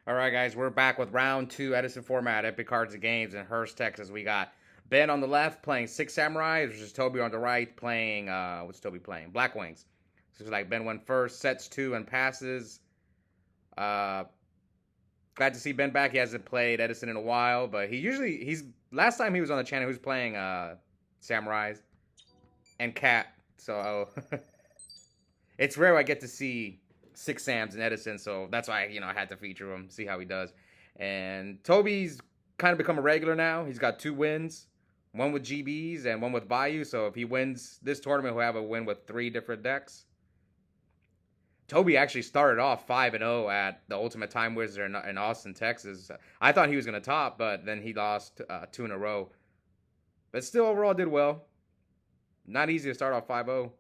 All right, guys, we're back with round two, Edison Format, Epic Cards and Games in Hurst, Texas. We got Ben on the left playing Six Samurais, which is Tobi on the right playing, what's Tobi playing? Blackwings. So it's like Ben went first, sets two, and passes. Uh, Glad to see Ben back. He hasn't played Edison in a while, but last time he was on the channel, he was playing Samurais and Cat. So it's rare I get to see Six Sams and Edison, so that's why I had to feature him, see how he does. And Tobi's kind of become a regular now. He's got 2 wins, one with GBs and one with Bayou. So if he wins this tournament, he'll have a win with 3 different decks. Tobi actually started off 5-0 at the Ultimate Time Wizard in Austin, Texas. I thought he was going to top, but then he lost 2 in a row. But still, overall, did well. Not easy to start off 5-0.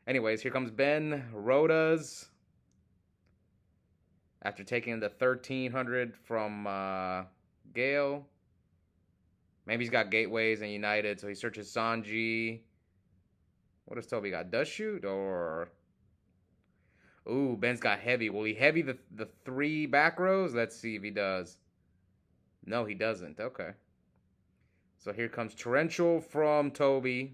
Anyways, here comes Ben Rodas. After taking the 1,300 from Gale. Maybe he's got Gateways and United, so he searches Sanji. What does Tobi got? Does shoot or... Ooh, Ben's got heavy. Will he heavy the 3 back rows? Let's see if he does. No, he doesn't. Okay. So here comes Torrential from Tobi.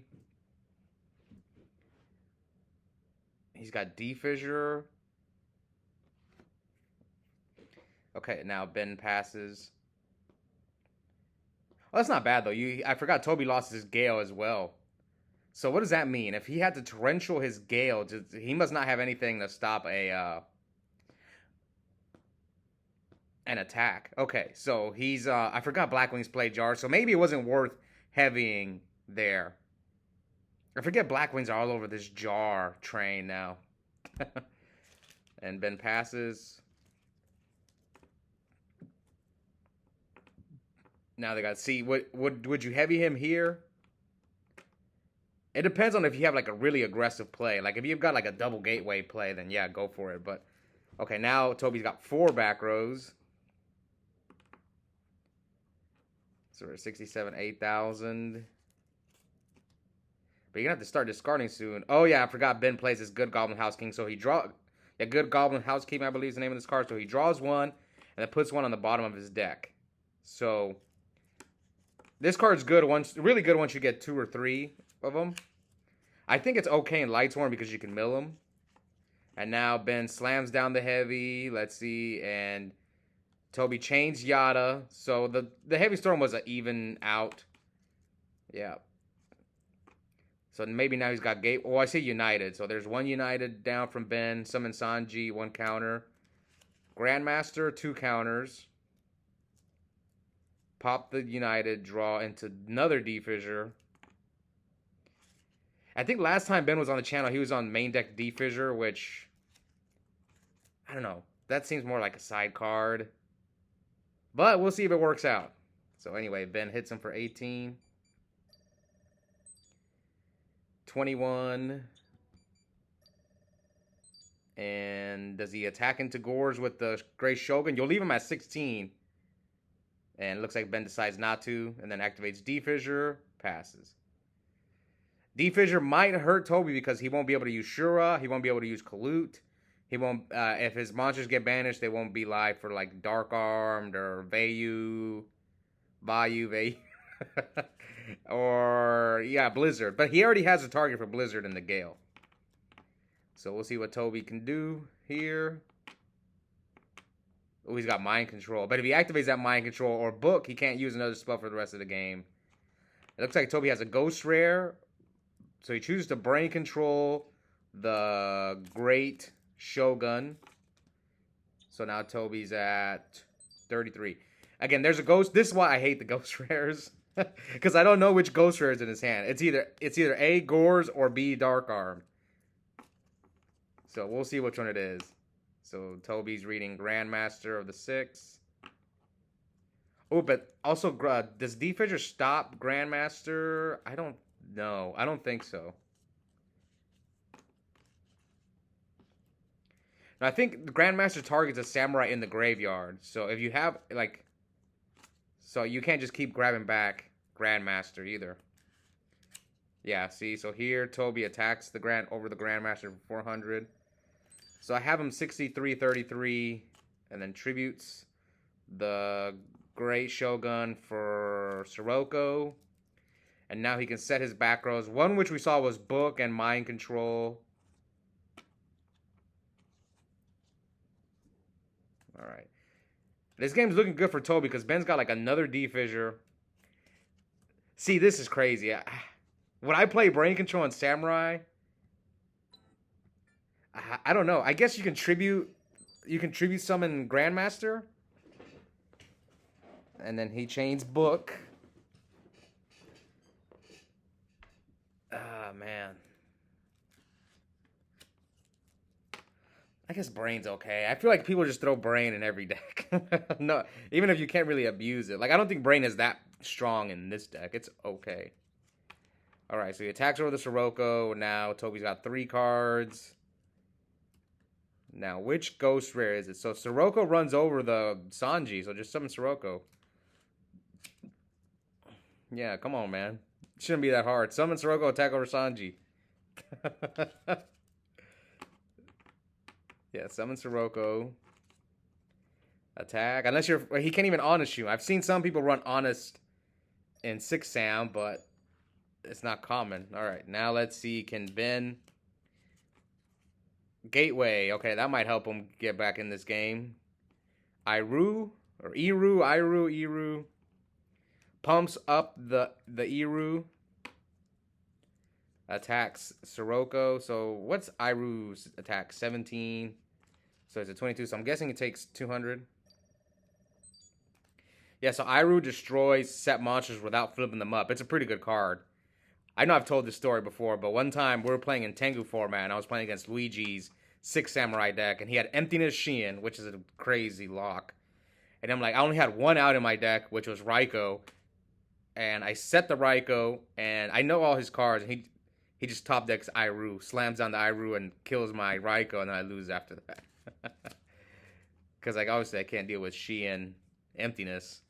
He's got D-Fissure. Okay, now Ben passes. Oh, that's not bad, though. I forgot Tobi lost his Gale as well. So what does that mean? If he had to Torrential his Gale, he must not have anything to stop an attack. Okay, so he's... I forgot Blackwings play Jar, so maybe it wasn't worth heavying there. I forget Blackwings are all over this Jar train now. And Ben passes. Now they got C. Would you heavy him here? It depends on if you have like a really aggressive play. Like if you've got like a double gateway play, then yeah, go for it. But okay, now Tobi's got 4 back rows. So we're at 67, 8,000. But you're gonna have to start discarding soon. Oh yeah, I forgot Ben plays this Good Goblin House King. So he Good Goblin House King, I believe is the name of this card. So he draws 1 and then puts 1 on the bottom of his deck. So this card's good really good once you get 2 or 3 of them. I think it's okay in Lightsworn because you can mill them. And now Ben slams down the heavy. Let's see. And Tobi chains Yada. So the heavy storm was an even out. Yeah. So maybe now he's got Gate. Oh, I say United. So there's 1 United down from Ben. Summon Sanji, 1 counter. Grandmaster, 2 counters. Pop the United, draw into another D-Fissure. I think last time Ben was on the channel, he was on main deck D-Fissure, which... I don't know. That seems more like a side card. But we'll see if it works out. So anyway, Ben hits him for 18. 21. And does he attack into Gores with the Gray Shogun? You'll leave him at 16. And it looks like Ben decides not to. And then activates D-Fissure. Passes. D-Fissure might hurt Tobi because he won't be able to use Shura. He won't be able to use Kalut. He won't... if his monsters get banished, they won't be live for like Dark Armed or Bayou. Or, yeah, Blizzard. But he already has a target for Blizzard in the Gale. So we'll see what Tobi can do here. Oh, he's got Mind Control. But if he activates that Mind Control or Book, he can't use another spell for the rest of the game. It looks like Tobi has a Ghost Rare. So he chooses to Brain Control the Great Shogun. So now Tobi's at 33. Again, there's a Ghost. This is why I hate the Ghost Rares. Because I don't know which Ghost Rare is in his hand. It's either A, Gores, or B, Dark Arm. So we'll see which one it is. So Tobi's reading Grandmaster of the 6. Oh, but also, does D-Fissure stop Grandmaster? I don't know. I don't think so. Now, I think the Grandmaster targets a Samurai in the graveyard. So if you have, like... So you can't just keep grabbing back Grandmaster either. Yeah, see? So here, Tobi attacks over the Grandmaster for 400. So I have him 63, 33, and then tributes. the Great Shogun for Sirocco. And now he can set his back rows. One which we saw was Book and Mind Control. All right. This game's looking good for Tobi because Ben's got like another D fissure. See, this is crazy. When I play Brain Control and Samurai, I don't know. I guess you can tribute summon Grandmaster. And then he chains Book. Ah, man. I guess Brain's okay. I feel like people just throw Brain in every deck. No, even if you can't really abuse it. Like, I don't think Brain is that strong in this deck. It's okay. Alright, so he attacks over the Sirocco. Now Tobi's got 3 cards. Now, which Ghost Rare is it? So Sirocco runs over the Sanji, so just summon Sirocco. Yeah, come on, man. Shouldn't be that hard. Summon Sirocco, attack over Sanji. Yeah, summon Sirocco. Attack. Unless you're... He can't even Honest you. I've seen some people run Honest in 6 Sam, but it's not common. Alright, now let's see. Can Ben... Gateway. Okay, that might help him get back in this game. Iru. Or Iru. Pumps up the Iru. Attacks Sirocco. So what's Iru's attack? 17. So it's a 22. So I'm guessing it takes 200. Yeah, so Iru destroys set monsters without flipping them up. It's a pretty good card. I know I've told this story before, but one time we were playing in Tengu format, and I was playing against Luigi's 6 Samurai deck, and he had Emptiness Shien, which is a crazy lock. And I'm like, I only had 1 out in my deck, which was Raiko. And I set the Raiko, and I know all his cards, and he just top decks Iru, slams down the Iru, and kills my Raiko, and then I lose after that. Because, like, obviously I can't deal with Shien Emptiness.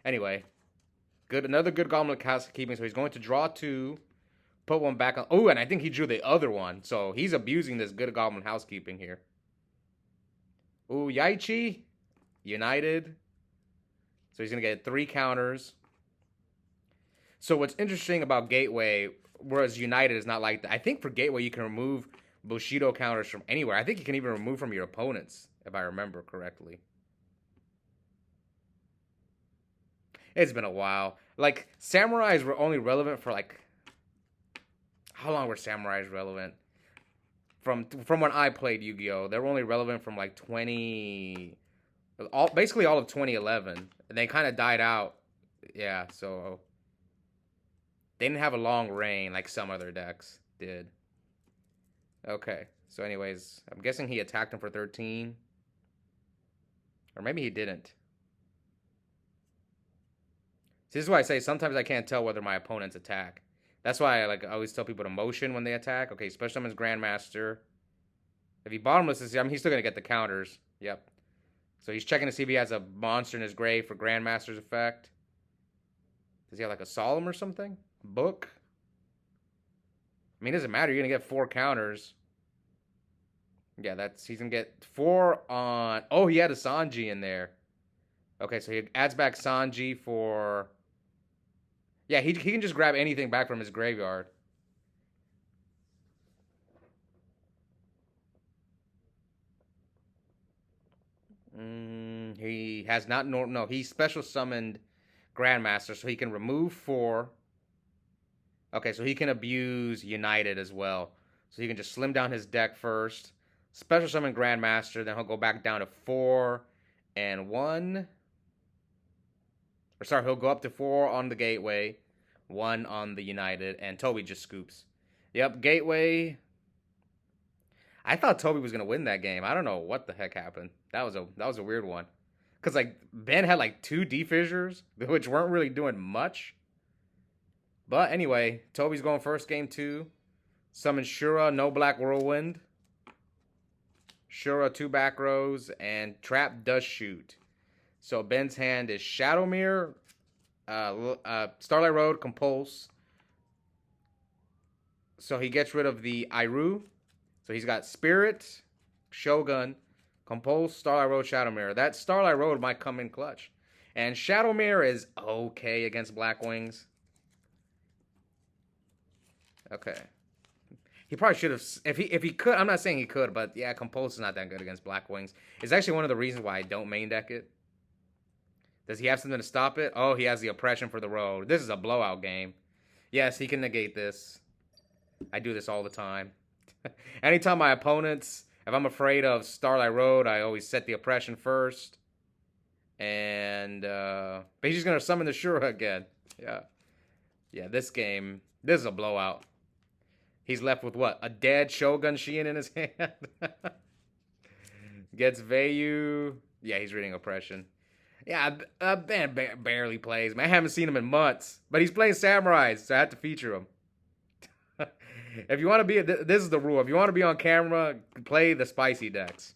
Anyway, another good Goblet Housekeeping, so he's going to draw 2, put 1 back on... Oh, and I think he drew the other one, so he's abusing this good Goblin Housekeeping here. Ooh, Yaichi, United. So he's going to get 3 counters. So what's interesting about Gateway, whereas United is not like that, I think for Gateway you can remove Bushido counters from anywhere. I think you can even remove from your opponents, if I remember correctly. It's been a while. Like, Samurais were only relevant for, like... How long were Samurais relevant? From when I played Yu-Gi-Oh! They were only relevant from, like, basically all of 2011. And they kind of died out. Yeah, so... They didn't have a long reign like some other decks did. Okay, so anyways, I'm guessing he attacked him for 13. Or maybe he didn't. This is why I say sometimes I can't tell whether my opponents attack. That's why I always tell people to motion when they attack. Okay, special summons Grandmaster. If he bottomlesses, I mean, he's still going to get the counters. Yep. So he's checking to see if he has a monster in his grave for Grandmaster's effect. Does he have like a Solemn or something? Book? I mean, it doesn't matter. You're going to get 4 counters. Yeah, he's going to get 4 on... Oh, he had a Sanji in there. Okay, so he adds back Sanji for... Yeah, he can just grab anything back from his graveyard. He has not... No, he special summoned Grandmaster, so he can remove 4. Okay, so he can abuse United as well. So he can just slim down his deck first. Special summon Grandmaster, then he'll go back down to 4 and 1. Or sorry, he'll go up to 4 on the Gateway, 1 on the United, and Tobi just scoops. Yep, Gateway. I thought Tobi was gonna win that game. I don't know what the heck happened. That was a weird one. Cause like Ben had like 2 D fissures, which weren't really doing much. But anyway, Tobi's going first, game 2. Summon Shura, no Black Whirlwind. Shura, 2 back rows, and Trap does shoot. So Ben's hand is Shadow Mirror, Starlight Road, Compulse. So he gets rid of the Iru. So he's got Spirit, Shogun, Compose, Starlight Road, Shadow Mirror. That Starlight Road might come in clutch. And Shadow Mirror is okay against Blackwings. Okay. He probably should have, if he could, I'm not saying he could, but yeah, Compose is not that good against Blackwings. It's actually one of the reasons why I don't main deck it. Does he have something to stop it? Oh, he has the Oppression for the road. This is a blowout game. Yes, he can negate this. I do this all the time. Anytime my opponents, if I'm afraid of Starlight Road, I always set the Oppression first. And, but he's just going to summon the Shura again. Yeah. Yeah, this game, this is a blowout. He's left with what? A dead Shogun Shien in his hand? Gets Vayu. Yeah, he's reading Oppression. Yeah, Ben barely plays, man. I haven't seen him in months. But he's playing Samurais, so I had to feature him. If you want to be, this is the rule. If you want to be on camera, play the spicy decks.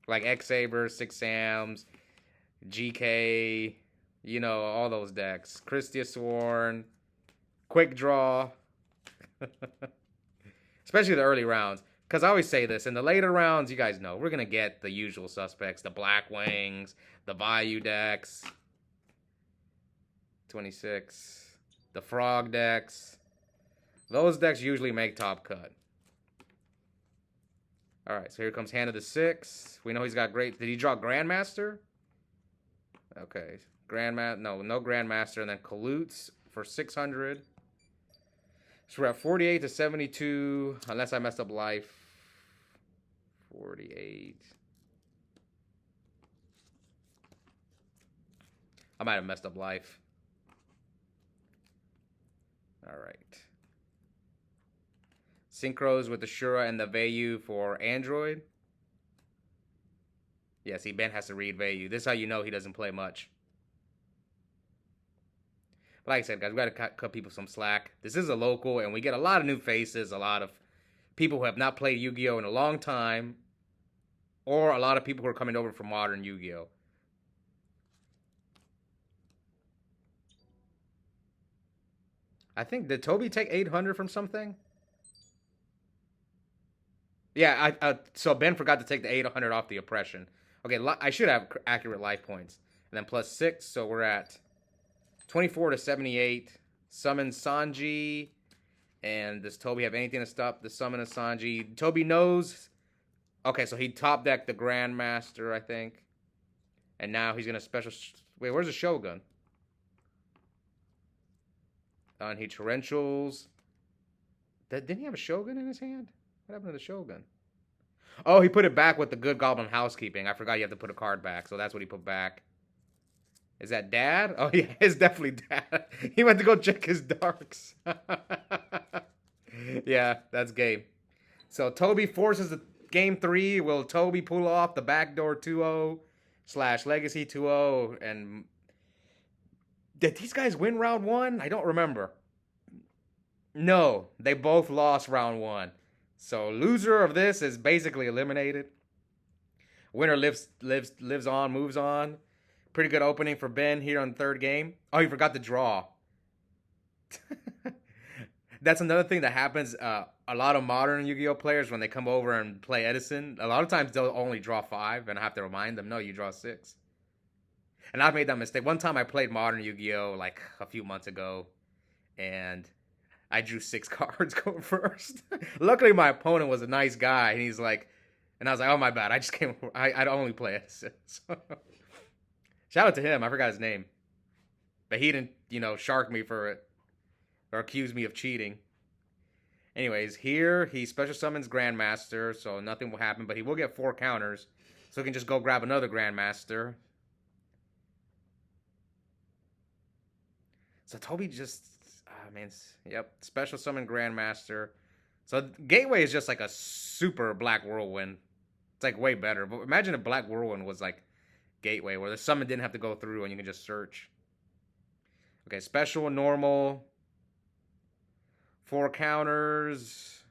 Like X-Saber, Six Sams, GK, you know, all those decks. Christia Sworn, Quick Draw. Especially the early rounds. Because I always say this, in the later rounds, you guys know, we're going to get the usual suspects. The Blackwings, the Vayu decks. 26. The Frog decks. Those decks usually make top cut. Alright, so here comes Hand of the Six. We know he's got great... Did he draw Grandmaster? Okay. Grandmaster... No Grandmaster. And then Kalutes for 600. So we're at 48 to 72. Unless I messed up life. 48. I might have messed up life. Alright. Synchros with the Shura and the Vayu for Android. Yeah, see, Ben has to read Vayu. This is how you know he doesn't play much. But like I said, guys, we got to cut people some slack. This is a local, and we get a lot of new faces, a lot of people who have not played Yu-Gi-Oh! In a long time, or a lot of people who are coming over from modern Yu-Gi-Oh! I think, did Tobi take 800 from something? Yeah, so Ben forgot to take the 800 off the Oppression. Okay, I should have accurate life points. And then plus 6, so we're at 24 to 78. Summon Sanji. And does Tobi have anything to stop the summon of Sanji? Tobi knows. Okay, so he top decked the Grandmaster, I think. And now he's going to special... Wait, where's the Shogun? And he Torrentials. Didn't he have a Shogun in his hand? What happened to the Shogun? Oh, he put it back with the Good Goblin Housekeeping. I forgot you have to put a card back, so that's what he put back. Is that Dad? Oh, yeah, it's definitely Dad. He went to go check his darks. Yeah, that's game. So Tobi forces the game 3. Will Tobi pull off the backdoor 2-0 / legacy 2-0? And did these guys win round 1? I don't remember. No, they both lost round 1. So loser of this is basically eliminated. Winner lives on, moves on. Pretty good opening for Ben here on the third game. Oh, he forgot to draw. That's another thing that happens. A lot of modern Yu-Gi-Oh players, when they come over and play Edison, a lot of times they'll only draw 5, and I have to remind them, no, you draw 6. And I've made that mistake. One time I played modern Yu-Gi-Oh like a few months ago, and I drew 6 cards going first. Luckily, my opponent was a nice guy, and he's like, and I was like, oh, my bad. I just came, I'd only play Edison. So, shout out to him. I forgot his name. But he didn't, shark me for it. Or accuse me of cheating. Anyways, here he special summons Grandmaster, so nothing will happen. But he will get 4 counters. So he can just go grab another Grandmaster. So Tobi just... yep. Special summon Grandmaster. So Gateway is just like a super Black Whirlwind. It's like way better. But imagine if Black Whirlwind was like Gateway, where the summon didn't have to go through and you can just search. Okay, special and normal. 4 counters.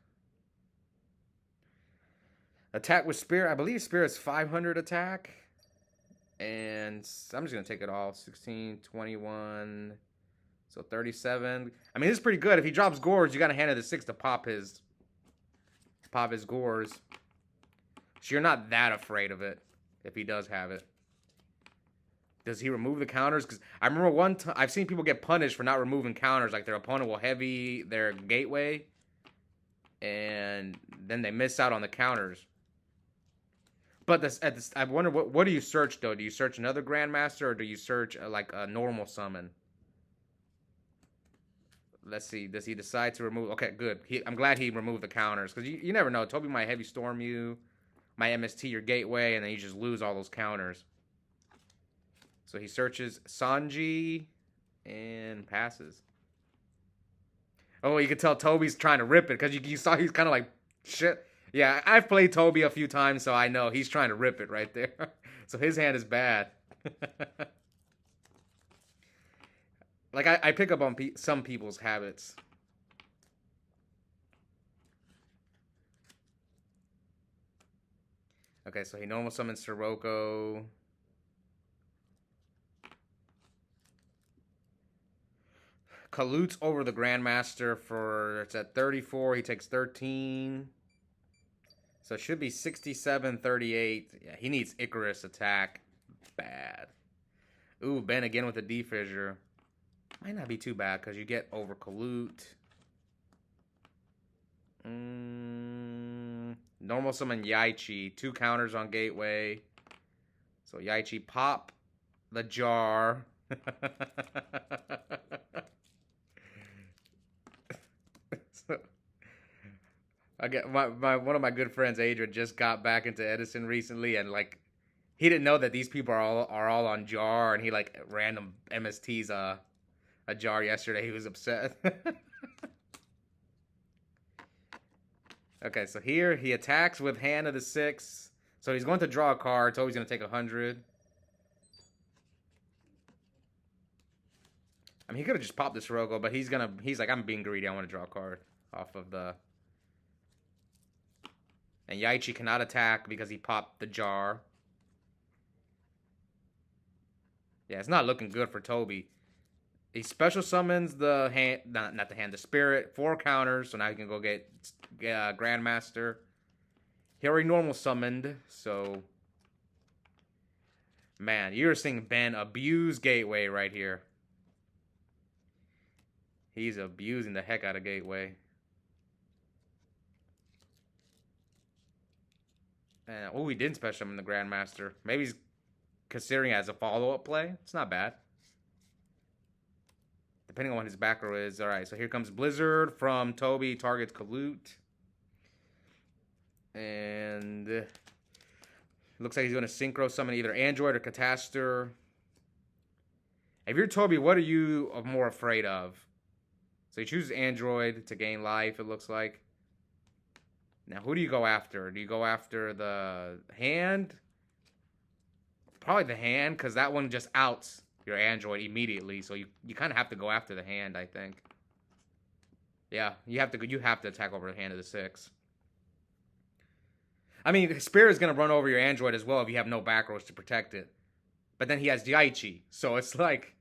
Attack with Spirit. I believe Spirit's 500 attack. And I'm just going to take it all. 16, 21. So 37. I mean, this is pretty good. If he drops Gores, you got to hand it the 6 to pop his Gores. So you're not that afraid of it if he does have it. Does he remove the counters? Because I remember one time I've seen people get punished for not removing counters. Like their opponent will heavy their gateway, and then they miss out on the counters. But I wonder what do you search though? Do you search another Grandmaster or do you search like a normal summon? Let's see. Does he decide to remove? Okay, good. I'm glad he removed the counters because you never know. Tobi might heavy storm you, might MST your gateway, and then you just lose all those counters. So he searches Sanji and passes. Oh, you can tell Tobi's trying to rip it because you saw he's kind of like shit. Yeah, I've played Tobi a few times, so I know he's trying to rip it right there. So his hand is bad. Like, I pick up on some people's habits. Okay, so he normal summons Sirocco. Kalut's over the Grandmaster for, it's at 34. He takes 13. So it should be 67, 38. Yeah, he needs Icarus attack. Bad. Ooh, Ben again with a D-Fissure. Might not be too bad because you get over Kalut. Normal summon Yaichi. 2 counters on Gateway. So Yaichi pop the jar. I get one of my good friends, Adrian, just got back into Edison recently, and like he didn't know that these people are all on jar, and he like random MSTs a jar yesterday. He was upset. Okay, so here he attacks with hand of the 6. So he's going to draw a card. Tobi's going to take 100. I mean, he could have just popped this Rogo, but he's like, I'm being greedy. I want to draw a card off of the. And Yaichi cannot attack because he popped the jar. Yeah, it's not looking good for Tobi. He special summons the hand, not the hand, the spirit, 4 counters. So now he can go get Grandmaster. He already normal summoned, so man, you're seeing Ben abuse Gateway right here. He's abusing the heck out of Gateway. And oh, he didn't special summon the Grandmaster. Maybe he's considering it as a follow-up play. It's not bad. Depending on what his back row is. Alright, so here comes Blizzard from Tobi. Targets Kalut. And looks like he's going to synchro summon either Android or Catastor. If you're Tobi, what are you more afraid of? So he chooses Android to gain life, it looks like. Now, who do you go after? Do you go after the hand? Probably the hand, because that one just outs your Android immediately. So you kind of have to go after the hand, I think. Yeah, you have to attack over the hand of the 6. I mean, Spirit is going to run over your Android as well if you have no back rows to protect it. But then he has Yaichi, so it's like...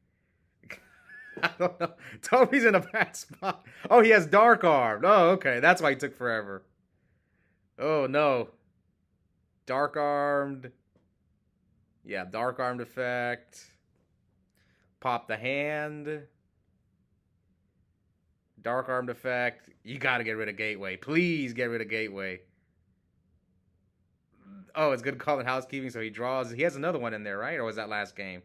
I don't know. Tobi's in a bad spot. Oh, he has Dark Arm. Oh, okay. That's why he took forever. Oh, no. Dark Armed. Yeah, Dark Armed effect. Pop the hand. Dark Armed effect. You got to get rid of Gateway. Please get rid of Gateway. Oh, it's good calling housekeeping, so he draws. He has another one in there, right? Or was that last game?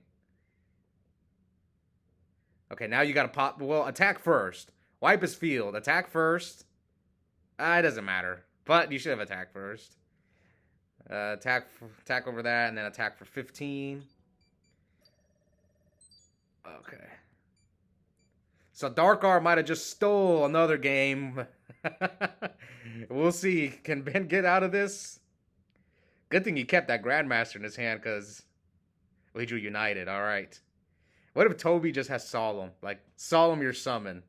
Okay, now you got to pop. Well, attack first. Wipe his field. Attack first. It doesn't matter. But you should have attacked first. Attack over that, and then attack for 15. Okay. So Dark Arm might have just stole another game. We'll see. Can Ben get out of this? Good thing he kept that Grandmaster in his hand, because he drew United. All right. What if Tobi just has Solemn? Like, Solemn your summon.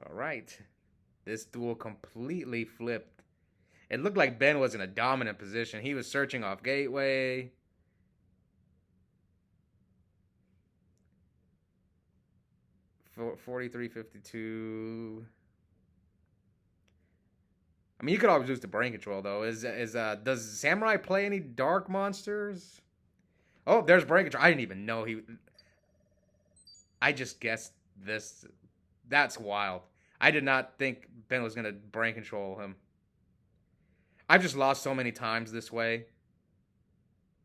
All right. This duel completely flipped. It looked like Ben was in a dominant position. He was searching off Gateway. For 43-52. I mean, you could always use the brain control though. Does Samurai play any dark monsters? Oh, there's brain control. I didn't even know he. I just guessed this. That's wild. I did not think Ben was gonna brain control him. I've just lost so many times this way.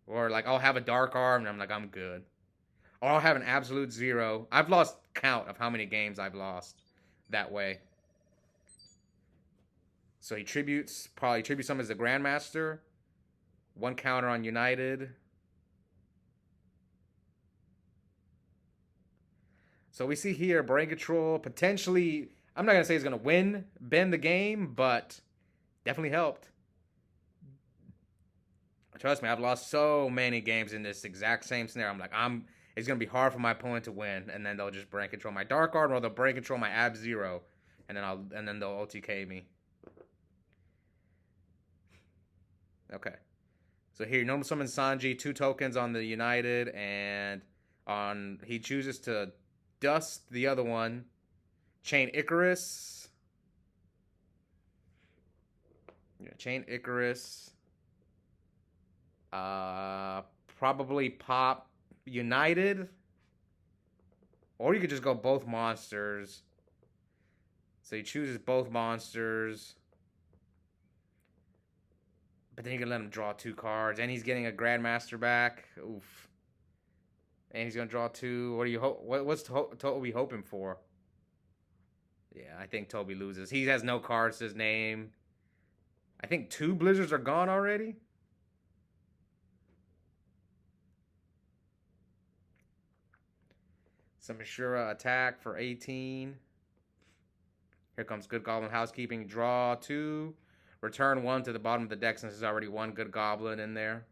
Or like I'll have a dark arm and I'm like I'm good. Or I'll have an absolute zero. I've lost count of how many games I've lost that way. So he probably tributes him as the Grandmaster. One counter on United. So we see here brain control potentially. I'm not gonna say he's gonna bend the game, but definitely helped. Trust me, I've lost so many games in this exact same scenario. I'm like, it's gonna be hard for my opponent to win, and then they'll just brain control my Dark Arm, or they'll brain control my Ab Zero, and then they'll OTK me. Okay, so here, normal summon Sanji, 2 tokens on the United, and he chooses to dust the other one, Chain Icarus. Yeah, Chain Icarus. Probably pop United. Or you could just go both monsters. So he chooses both monsters. But then you can let him draw 2 cards. And he's getting a Grandmaster back. Oof. And he's going to draw 2. What's Tobi hoping for? Yeah, I think Tobi loses. He has no cards to his name. I think 2 Blizzards are gone already. Some Ashura attack for 18. Here comes Good Goblin Housekeeping. Draw 2. Return 1 to the bottom of the deck since there's already 1 Good Goblin in there.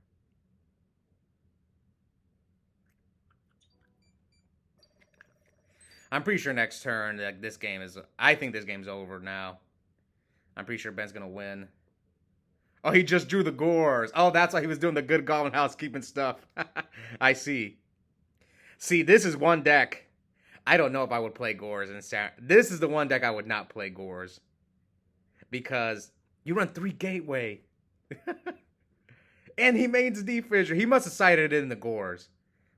I'm pretty sure next turn, like, I think this game's over now. I'm pretty sure Ben's going to win. Oh, he just drew the Gores. Oh, that's why he was doing the Good Goblin Housekeeping stuff. I see. See, this is one deck. I don't know if I would play Gores. This is the one deck I would not play Gores. Because you run 3 Gateway. And he mains D-Fissure. He must have cited it in the Gores.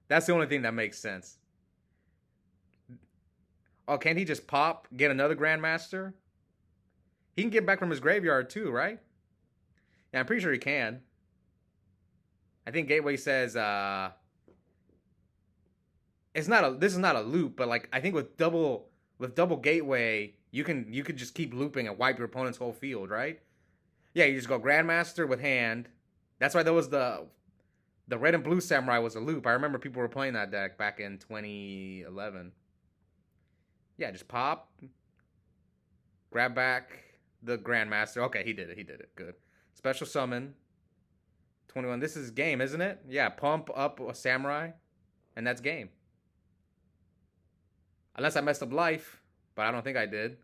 That's the only thing that makes sense. Oh, can't he just get another Grandmaster? He can get back from his graveyard too, right? Yeah, I'm pretty sure he can. I think Gateway says this is not a loop, but like I think with double Gateway, you could just keep looping and wipe your opponent's whole field, right? Yeah, you just go Grandmaster with hand. That's why there was the red and blue Samurai was a loop. I remember people were playing that deck back in 2011. Yeah, just pop. Grab back the Grandmaster. Okay, he did it. Good. Special summon. 21. This is game, isn't it? Yeah, pump up a Samurai. And that's game. Unless I messed up life. But I don't think I did.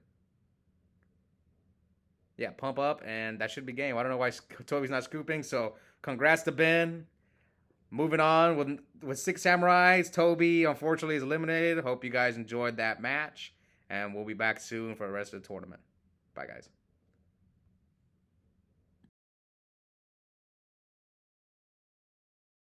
Yeah, pump up. And that should be game. I don't know why Tobi's not scooping. So, congrats to Ben. Moving on with 6 Samurais. Tobi, unfortunately, is eliminated. Hope you guys enjoyed that match. And we'll be back soon for the rest of the tournament. Bye, guys.